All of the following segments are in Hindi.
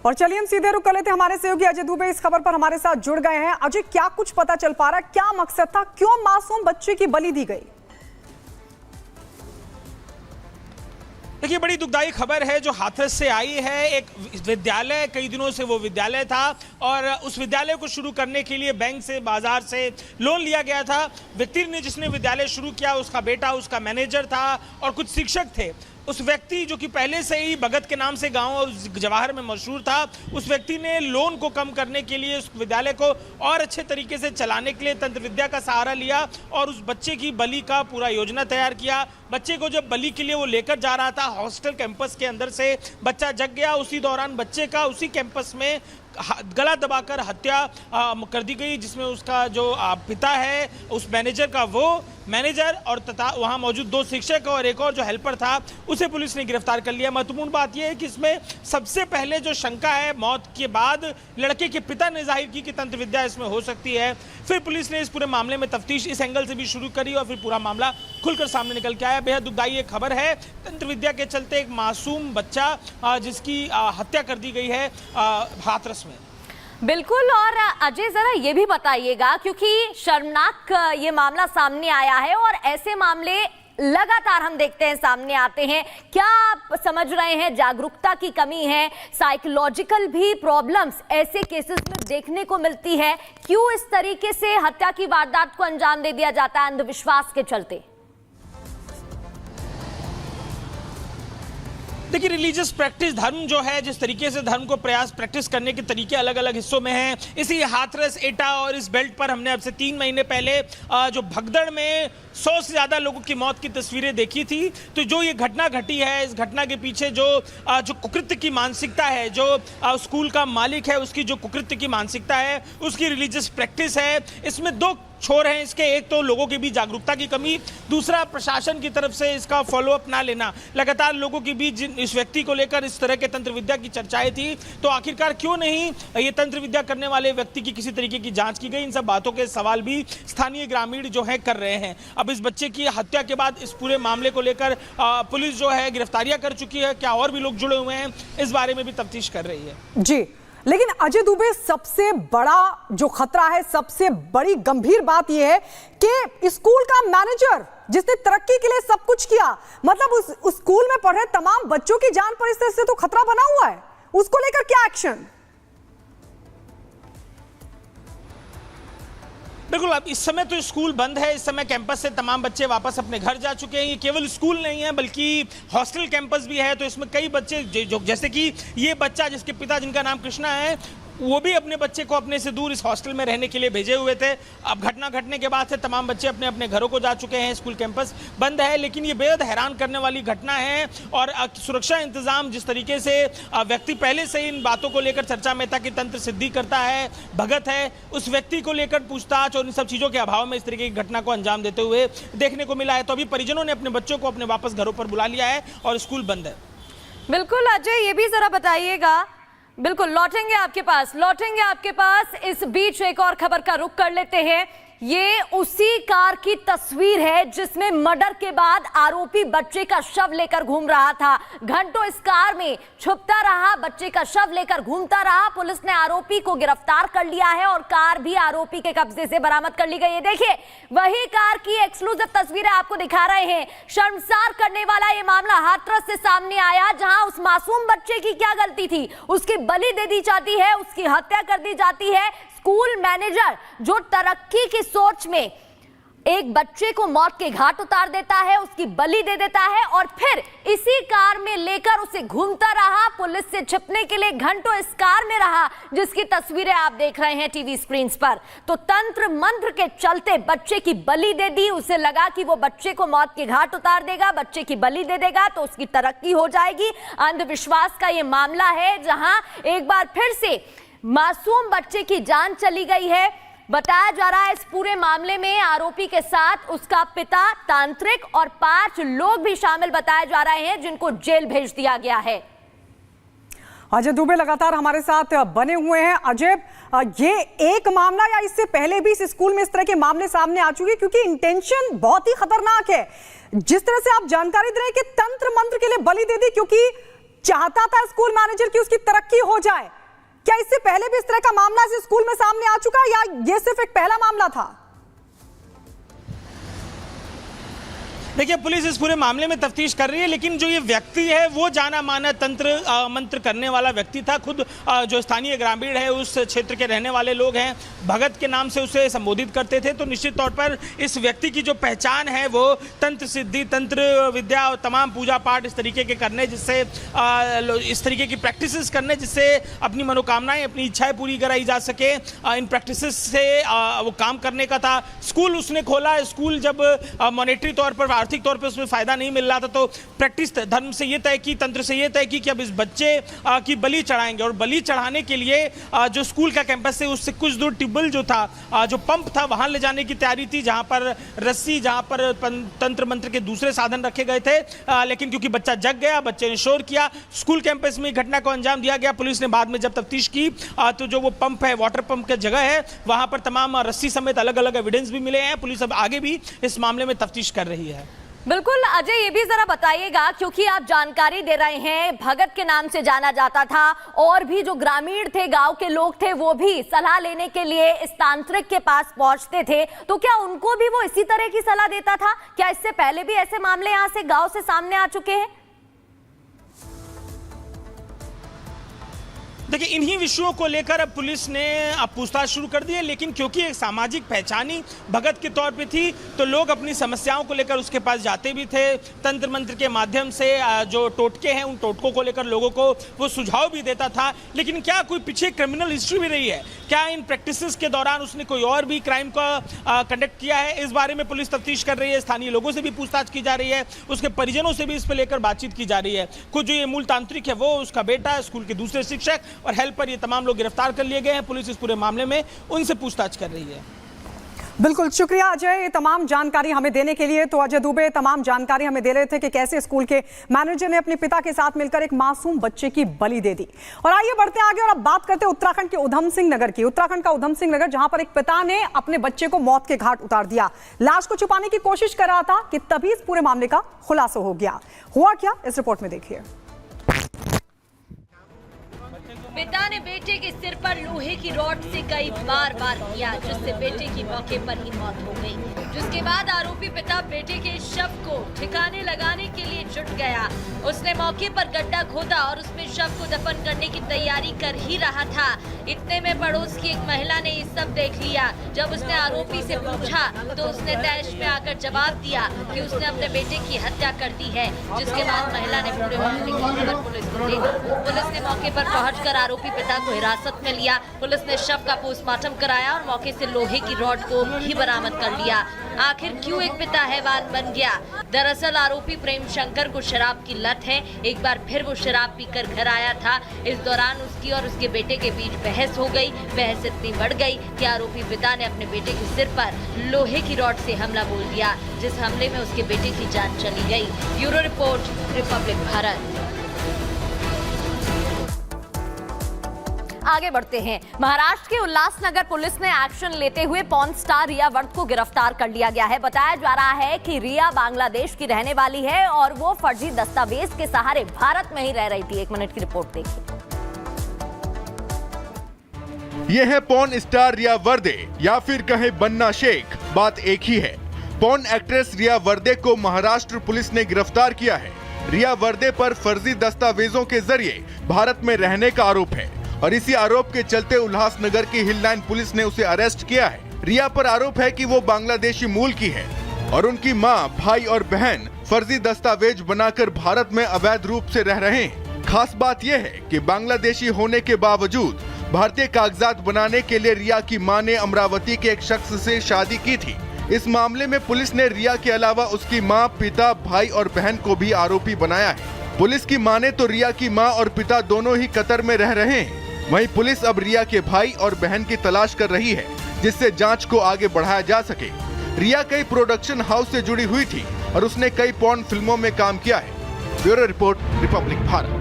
और चलिए हम सीधे रुक कर लेते हैं, हमारे सहयोगी अजय दुबे इस खबर पर हमारे साथ जुड़ गए हैं। अजय, क्या कुछ पता चल पा रहा है, क्या मकसद था, क्यों मासूम बच्चे की बलि दी गई? देखिए, बड़ी दुखदाई खबर है जो हाथरस से आई है। एक विद्यालय, कई दिनों से वो विद्यालय था और उस विद्यालय को शुरू करने के लिए बैंक से, बाजार से लोन लिया गया था। व्यक्ति ने जिसने विद्यालय शुरू किया, उसका बेटा उसका मैनेजर था और कुछ शिक्षक थे। उस व्यक्ति जो कि पहले से ही भगत के नाम से गांव जवाहर में मशहूर था, उस व्यक्ति ने लोन को कम करने के लिए, उस विद्यालय को और अच्छे तरीके से चलाने के लिए तंत्र विद्या का सहारा लिया और उस बच्चे की बलि का पूरा योजना तैयार किया। बच्चे को जब बलि के लिए वो लेकर जा रहा था, हॉस्टल कैंपस के अंदर से बच्चा जग गया। उसी दौरान बच्चे का उसी कैंपस में गला दबाकर हत्या कर दी गई, जिसमें उसका जो पिता है, उस मैनेजर का, वो मैनेजर और तथा वहां मौजूद 2 शिक्षक और एक और जो हेल्पर था, उसे पुलिस ने गिरफ्तार कर लिया। महत्वपूर्ण बात यह है कि इसमें सबसे पहले जो शंका है, मौत के बाद लड़के के पिता ने जाहिर की कि तंत्र विद्या इसमें हो सकती है। फिर पुलिस ने इस पूरे मामले में तफ्तीश इस एंगल से भी शुरू करी और फिर पूरा मामला खुलकर सामने निकल के आया। बेहद दुखदाई एक खबर है, तंत्र विद्या के चलते एक मासूम बच्चा जिसकी हत्या कर दी गई है हाथरस में। बिल्कुल। और अजय, जरा ये भी बताइएगा, क्योंकि शर्मनाक ये मामला सामने आया है और ऐसे मामले लगातार हम देखते हैं सामने आते हैं। क्या आप समझ रहे हैं जागरूकता की कमी है, साइकोलॉजिकल भी प्रॉब्लम्स ऐसे केसेस में देखने को मिलती है? क्यों इस तरीके से हत्या की वारदात को अंजाम दे दिया जाता है अंधविश्वास के चलते? देखिए, रिलीजियस प्रैक्टिस, धर्म जो है, जिस तरीके से धर्म को प्रैक्टिस करने के तरीके अलग अलग हिस्सों में हैं। इसी हाथरस, एटा और इस बेल्ट पर हमने अब से 3 महीने पहले जो भगदड़ में 100 से ज़्यादा लोगों की मौत की तस्वीरें देखी थी। तो जो ये घटना घटी है, इस घटना के पीछे जो कुकृत्य की मानसिकता है, जो स्कूल का मालिक है उसकी जो कुकृत्य की मानसिकता है, उसकी रिलीजियस प्रैक्टिस है, इसमें 2 छोर हैं इसके। एक तो लोगों की भी जागरूकता की कमी, दूसरा प्रशासन की तरफ से इसका फॉलोअप ना लेना। लगातार लोगों के बीच इस व्यक्ति को लेकर इस तरह के तंत्र विद्या की चर्चाएं थी, तो आखिरकार क्यों नहीं ये तंत्र विद्या करने वाले व्यक्ति की किसी तरीके की जांच की गई? इन सब बातों के सवाल भी स्थानीय ग्रामीण जो है कर रहे हैं। अब इस बच्चे की हत्या के बाद इस पूरे मामले को लेकर पुलिस जो है गिरफ्तारियां कर चुकी है। क्या और भी लोग जुड़े हुए हैं, इस बारे में भी तफ्तीश कर रही है। जी, लेकिन अजय दुबे, सबसे बड़ा जो खतरा है, सबसे बड़ी गंभीर बात यह है कि स्कूल का मैनेजर जिसने तरक्की के लिए सब कुछ किया, मतलब उस स्कूल में पढ़ रहे तमाम बच्चों की जान पर इस तरह से तो खतरा बना हुआ है, उसको लेकर क्या एक्शन? बिल्कुल, अब इस समय तो स्कूल बंद है। इस समय कैंपस से तमाम बच्चे वापस अपने घर जा चुके हैं। ये केवल स्कूल नहीं है बल्कि हॉस्टल कैंपस भी है। तो इसमें कई बच्चे जो जैसे कि ये बच्चा जिसके पिता, जिनका नाम कृष्णा है, वो भी अपने बच्चे को अपने से दूर इस हॉस्टल में रहने के लिए भेजे हुए थे। अब घटना घटने के बाद से तमाम बच्चे अपने अपने घरों को जा चुके हैं। स्कूल कैंपस बंद है, लेकिन ये बेहद हैरान करने वाली घटना है। और सुरक्षा इंतजाम जिस तरीके से व्यक्ति पहले से इन बातों को लेकर चर्चा में था कि तंत्र सिद्धि करता है, भगत है, उस व्यक्ति को लेकर पूछताछ और इन सब चीज़ों के अभाव में इस तरीके की घटना को अंजाम देते हुए देखने को मिला है। तो अभी परिजनों ने अपने बच्चों को अपने वापस घरों पर बुला लिया है और स्कूल बंद है। बिल्कुल अजय, ये भी जरा बताइएगा। बिल्कुल लौटेंगे आपके पास। इस बीच एक और खबर का रुख कर लेते हैं। ये उसी कार की तस्वीर है जिसमें मर्डर के बाद आरोपी बच्चे का शव लेकर घूम रहा था। घंटों इस कार में छुपता रहा, बच्चे का शव लेकर घूमता रहा। पुलिस ने आरोपी को गिरफ्तार कर लिया है और कार भी आरोपी के कब्जे से बरामद कर ली गई है। देखिए, वही कार की एक्सक्लूसिव तस्वीरें आपको दिखा रहे हैं। शर्मसार करने वाला ये मामला हाथरस से सामने आया, जहां उस मासूम बच्चे की क्या गलती थी, उसकी बलि दे दी जाती है, उसकी हत्या कर दी जाती है। स्कूल मैनेजर जो तरक्की की सोच में एक बच्चे को मौत के घाट उतार देता है, उसकी बलि दे देता है और फिर इसी कार में लेकर उसे घूमता रहा। पुलिस से छिपने के लिए घंटों इस कार में रहा, जिसकी तस्वीरें आप देख रहे हैं टीवी स्क्रीन पर। तो तंत्र मंत्र के चलते बच्चे की बलि दे दी। उसे लगा कि वो बच्चे को मौत के घाट उतार देगा, बच्चे की बलि दे देगा तो उसकी तरक्की हो जाएगी। अंधविश्वास का ये मामला है, जहां एक बार फिर से मासूम बच्चे की जान चली गई है। बताया जा रहा है इस पूरे मामले में आरोपी के साथ उसका पिता, तांत्रिक और 5 लोग भी शामिल बताए जा रहे हैं, जिनको जेल भेज दिया गया है। अजय दुबे लगातार हमारे साथ बने हुए हैं। अजय, ये एक मामला या इससे पहले भी इस स्कूल में इस तरह के मामले सामने आ चुके हैं? क्योंकि इंटेंशन बहुत ही खतरनाक है। जिस तरह से आप जानकारी दे रहे हैं कि तंत्र मंत्र के लिए बलि दे दी, क्योंकि चाहता था स्कूल मैनेजर की उसकी तरक्की हो जाए। क्या इससे पहले भी इस तरह का मामला इस स्कूल में सामने आ चुका या ये सिर्फ एक पहला मामला था? देखिए, पुलिस इस पूरे मामले में तफ्तीश कर रही है, लेकिन जो ये व्यक्ति है वो जाना माना तंत्र मंत्र करने वाला व्यक्ति था। खुद जो स्थानीय ग्रामीण है, उस क्षेत्र के रहने वाले लोग हैं, भगत के नाम से उसे संबोधित करते थे। तो निश्चित तौर पर इस व्यक्ति की जो पहचान है वो तंत्र सिद्धि, तंत्र विद्या और तमाम पूजा पाठ इस तरीके के करने, जिससे इस तरीके की प्रैक्टिसेस करने जिससे अपनी मनोकामनाएं, अपनी इच्छाएं पूरी कराई जा सके, इन प्रैक्टिसेस से वो काम करने का था। स्कूल उसने खोला। स्कूल जब मॉनेटरी तौर पर, आर्थिक तौर पे उसमें फायदा नहीं मिल रहा था, तो प्रैक्टिस धर्म से ये तय की, तंत्र से ये तय की कि अब इस बच्चे की बलि चढ़ाएंगे। और बलि चढ़ाने के लिए जो स्कूल का कैंपस है उससे कुछ दूर ट्यूबवेल जो था, जो पंप था, वहां ले जाने की तैयारी थी, जहां पर रस्सी, जहां पर तंत्र मंत्र के दूसरे साधन रखे गए थे। लेकिन क्योंकि बच्चा जग गया, बच्चे ने शोर किया, स्कूल कैंपस में घटना को अंजाम दिया गया। पुलिस ने बाद में जब तफ्तीश की तो जो वो पंप है, वाटर पंप की जगह है, वहां पर तमाम रस्सी समेत अलग अलग एविडेंस भी मिले हैं। पुलिस अब आगे भी इस मामले में तफ्तीश कर रही है। बिल्कुल अजय, ये भी जरा बताइएगा, क्योंकि आप जानकारी दे रहे हैं भगत के नाम से जाना जाता था और भी जो ग्रामीण थे, गांव के लोग थे, वो भी सलाह लेने के लिए इस तांत्रिक के पास पहुंचते थे, तो क्या उनको भी वो इसी तरह की सलाह देता था? क्या इससे पहले भी ऐसे मामले यहां से गांव से सामने आ चुके हैं? देखिए, इन्हीं विषयों को लेकर अब पुलिस ने पूछताछ शुरू कर दी है, लेकिन क्योंकि एक सामाजिक पहचानी भगत के तौर पे थी, तो लोग अपनी समस्याओं को लेकर उसके पास जाते भी थे। तंत्र मंत्र के माध्यम से जो टोटके हैं, उन टोटकों को लेकर लोगों को वो सुझाव भी देता था। लेकिन क्या कोई पीछे क्रिमिनल हिस्ट्री भी रही है? क्या इन प्रैक्टिसेस के दौरान उसने कोई और भी क्राइम का कंडक्ट किया है? इस बारे में पुलिस तफ्तीश कर रही है। स्थानीय लोगों से भी पूछताछ की जा रही है, उसके परिजनों से भी इस पर लेकर बातचीत की जा रही है। खुद जो ये मूल तांत्रिक है, वो, उसका बेटा, स्कूल के दूसरे शिक्षक और हेल्पर, ये तमाम लोग गिरफ्तार कर लिए गए हैं। पुलिस इस पूरे मामले में उनसे पूछताछ कर रही है। बिल्कुल, शुक्रिया अजय, ये तमाम जानकारी हमें देने के लिए। तो अजय दुबे तमाम जानकारी हमें दे रहे थे कि कैसे स्कूल के मैनेजर ने अपने पिता के साथ मिलकर एक मासूम बच्चे की बलि दे दी। और आइए बढ़ते आगे और अब बात करते हैं उत्तराखंड के उधम सिंह नगर की। उत्तराखंड का उधम सिंह नगर, जहां पर एक पिता ने अपने बच्चे को मौत के घाट उतार दिया। लाश को छुपाने की कोशिश कर रहा था कि तभी इस पूरे मामले का खुलासा हो गया। हुआ क्या, इस रिपोर्ट में देखिए। पिता ने बेटे के सिर पर लोहे की रॉड से कई बार किया, जिससे बेटे की मौके पर ही मौत हो गई। जिसके बाद आरोपी पिता बेटे के शव को ठिकाने लगाने के लिए जुट गया। उसने मौके पर गड्ढा खोदा और उसमें शव को दफन करने की तैयारी कर ही रहा था। इतने में पड़ोस की एक महिला ने ये सब देख लिया। जब उसने आरोपी से पूछा तो उसने तैश में आकर जवाब दिया कि उसने अपने बेटे की हत्या कर दी है। जिसके बाद महिला ने पूरे मामले की खबर पुलिस को दी। पुलिस ने मौके पर पहुंचकर आरोपी पिता को हिरासत में लिया। पुलिस ने शव का पोस्टमार्टम कराया और मौके से लोहे की रॉड को भी बरामद कर लिया। आखिर क्यों एक पिता हैवान बन गया? दरअसल आरोपी प्रेम शंकर को शराब की लत है। एक बार फिर वो शराब पीकर घर आया था। इस दौरान उसकी और उसके बेटे के बीच बहस हो गई। बहस इतनी बढ़ गई कि आरोपी पिता ने अपने बेटे के सिर पर लोहे की रॉड से हमला बोल दिया, जिस हमले में उसके बेटे की जान चली गई। Bureau report, Republic Bharat. आगे बढ़ते हैं। महाराष्ट्र के उल्लासनगर पुलिस ने एक्शन लेते हुए पॉर्न स्टार रिया वर्त को गिरफ्तार कर लिया गया है। बताया जा रहा है कि रिया बांग्लादेश की रहने वाली है और वो फर्जी दस्तावेज के सहारे भारत में ही रह रही थी। 1 मिनट की रिपोर्ट देखिए। यह है पॉर्न स्टार रिया वर्दे या फिर कहे बन्ना शेख, बात एक ही है। पॉर्न एक्ट्रेस रिया वर्दे को महाराष्ट्र पुलिस ने गिरफ्तार किया है। रिया वर्दे पर फर्जी दस्तावेजों के जरिए भारत में रहने का आरोप है और इसी आरोप के चलते उल्लासनगर की हिल लाइन पुलिस ने उसे अरेस्ट किया है। रिया पर आरोप है कि वो बांग्लादेशी मूल की है और उनकी मां, भाई और बहन फर्जी दस्तावेज बनाकर भारत में अवैध रूप से रह रहे हैं। खास बात यह है कि बांग्लादेशी होने के बावजूद भारतीय कागजात बनाने के लिए रिया की मां ने अमरावती के एक शख्स से शादी की थी। इस मामले में पुलिस ने रिया के अलावा उसकी मां, पिता, भाई और बहन को भी आरोपी बनाया है। पुलिस की माने तो रिया की मां और पिता दोनों ही कतर में रह रहे हैं। वहीं पुलिस अब रिया के भाई और बहन की तलाश कर रही है, जिससे जांच को आगे बढ़ाया जा सके। रिया कई प्रोडक्शन हाउस से जुड़ी हुई थी और उसने कई पॉर्न फिल्मों में काम किया है। Bureau report, Republic Bharat.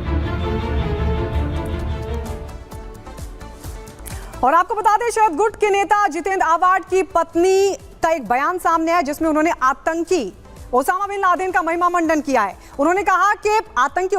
और आपको बता दें, शरद गुट के नेता जितेंद्र आवाड की पत्नी का एक बयान सामने आया, जिसमें उन्होंने आतंकी ओसामा बिन लादेन का महिमा मंडन किया है। उन्होंने कहा कि आतंकी